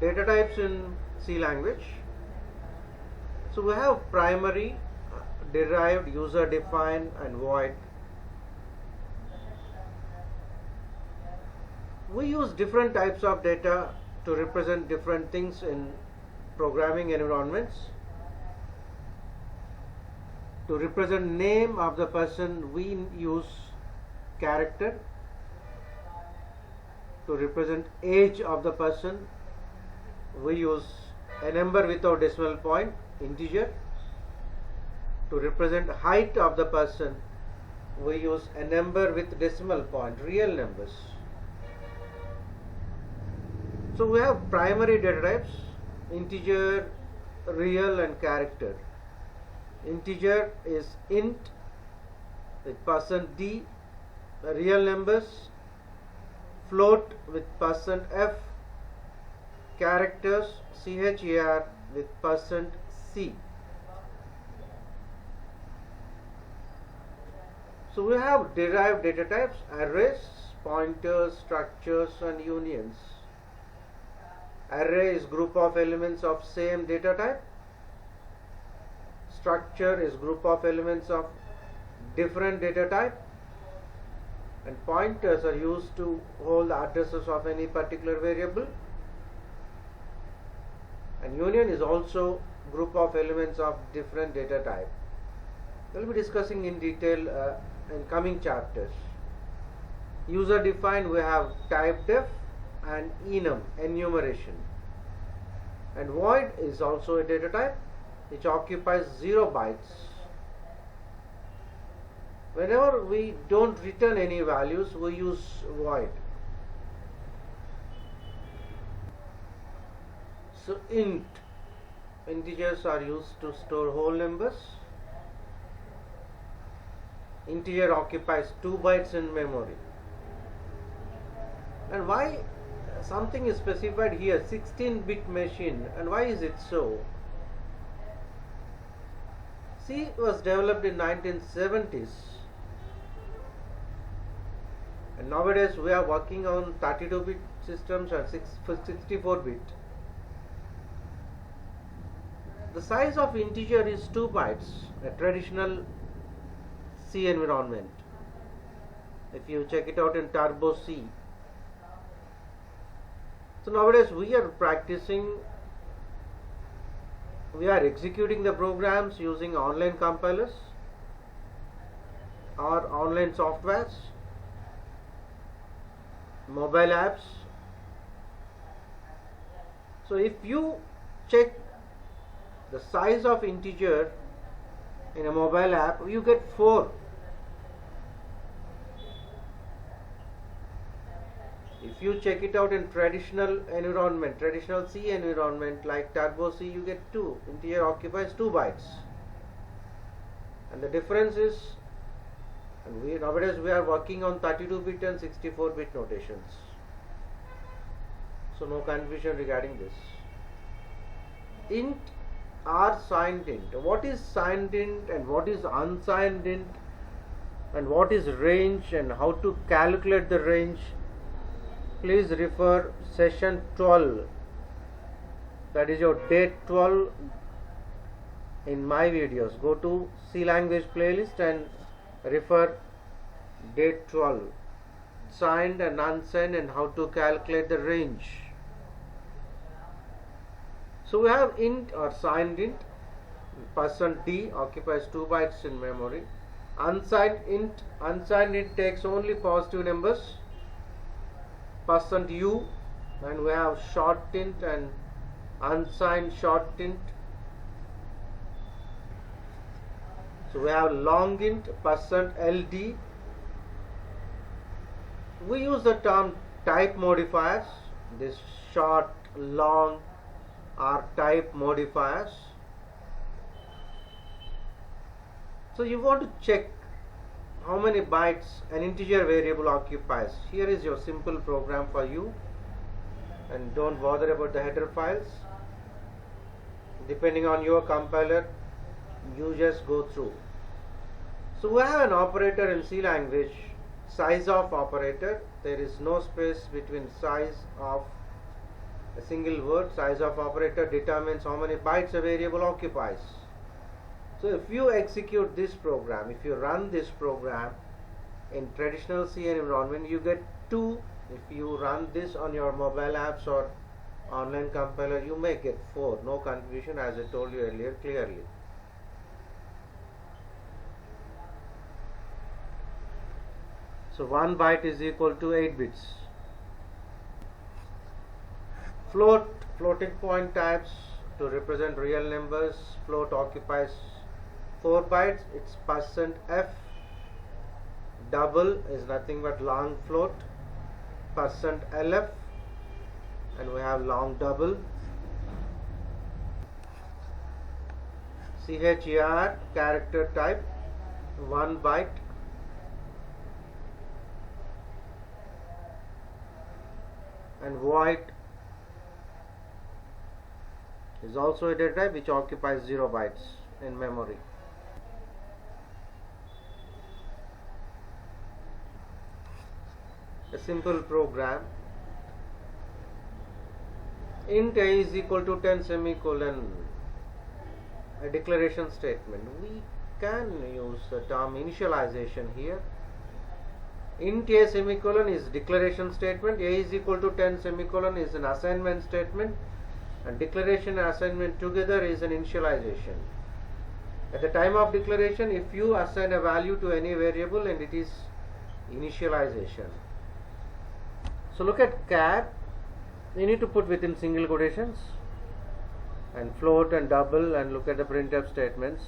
Data types in C language. So we have primary, derived, user defined, and void. We use different types of data to represent different things in programming environments. To represent name of the person, we use character. To represent age of the person, we use a number without decimal point, integer. To represent height of the person, we use a number with decimal point, real numbers. So we have primary data types: integer, real, and character. Integer is int with %d, real numbers, float with %f, characters char with %c. So we have derived data types: arrays, pointers, structures, and unions. Array is group of elements of same data type. Structure is group of elements of different data type. And pointers are used to hold the addresses of any particular variable. And union is also group of elements of different data type. We'll be discussing in detail in coming chapters. User defined, we have typedef and enum, enumeration. And void is also a data type which occupies 0 bytes. Whenever we don't return any values, we use void. So integers are used to store whole numbers. Integer occupies 2 bytes in memory. And why something is specified here, 16-bit machine, and why is it so? C was developed in 1970s, and nowadays we are working on 32-bit systems and 64-bit. The size of integer is 2 bytes, a traditional C environment. If you check it out in Turbo C. So nowadays we are executing the programs using online compilers or online softwares, mobile apps. So if you check the size of integer in a mobile app, you get 4. If you check it out in traditional environment, traditional C environment like Turbo C, you get 2. Integer occupies 2 bytes. And the difference is, and nowadays we are working on 32-bit and 64-bit notations. So no confusion regarding this. Int or signed int. What is signed int and what is unsigned int, and what is range and how to calculate the range? Please refer session 12, that is your date 12 in my videos. Go to C language playlist and refer date 12, signed and unsigned, and how to calculate the range. So we have int or signed int, %d occupies 2 bytes in memory. Unsigned int takes only positive numbers, %u, and we have short int and unsigned short int. So we have long int, %ld. We use the term type modifiers. This short, long are type modifiers. So you want to check how many bytes an integer variable occupies. Here is your simple program for you, and don't bother about the header files. Depending on your compiler, you just go through. So we have an operator in C language, size of operator. There is no space between size of A single word, size of operator determines how many bytes a variable occupies. So if you execute this program, if you run this program in traditional C environment, you get 2. If you run this on your mobile apps or online compiler, you may get 4. No confusion, as I told you earlier clearly. So 1 byte is equal to 8 bits. Floating point types to represent real numbers. Float occupies 4 bytes. It's %f. Double is nothing but long float. %lf, and we have long double. CHER character type 1 byte. And void is also a data type which occupies 0 bytes in memory. A simple program. Int a is equal to 10 semicolon, a declaration statement. We can use the term initialization here. Int a semicolon is declaration statement, a is equal to 10 semicolon is an assignment statement, and declaration and assignment together is an initialization. At the time of declaration, if you assign a value to any variable, and it is initialization. So look at char, you need to put within single quotations, and float and double, and look at the printf statements.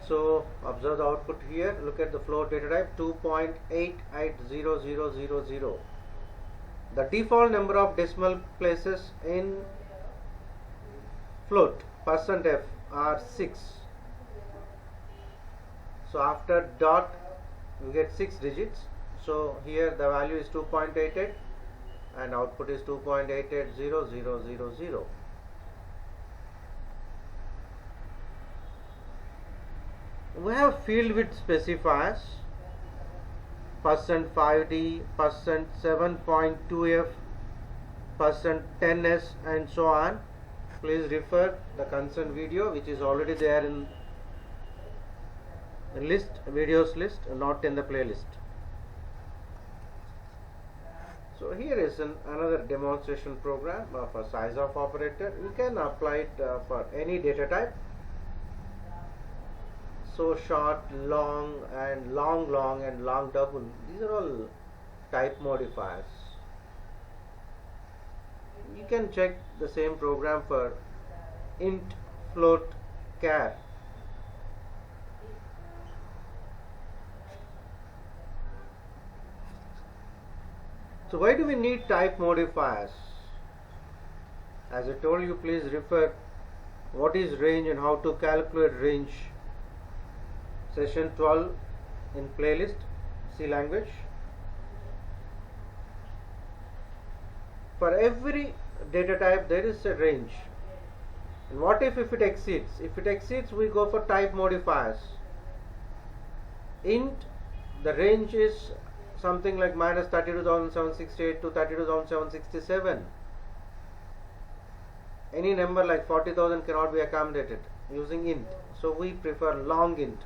So observe the output here. Look at the float data type 2.880000. The default number of decimal places in float %f are 6. So after dot we get 6 digits. So here the value is 2.88 and output is 2.880000. We have field width specifiers %5d, %7.2f, %10s, and so on. Please refer the concerned video, which is already there in the list, videos list, not in the playlist. So here is another demonstration program of a size of operator. You can apply it for any data type. So short, long, and long and long double. These are all type modifiers. You can check the same program for int, float, char. So why do we need type modifiers? As I told you, please refer what is range and how to calculate range. Session 12 in playlist, C language. For every data type there is a range. And what if it exceeds? If it exceeds, we go for type modifiers. Int, the range is something like minus 32,768 to 32,767. Any number like 40,000 cannot be accommodated using int. So we prefer long int.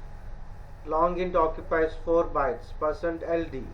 Long int occupies 4 bytes, %LD.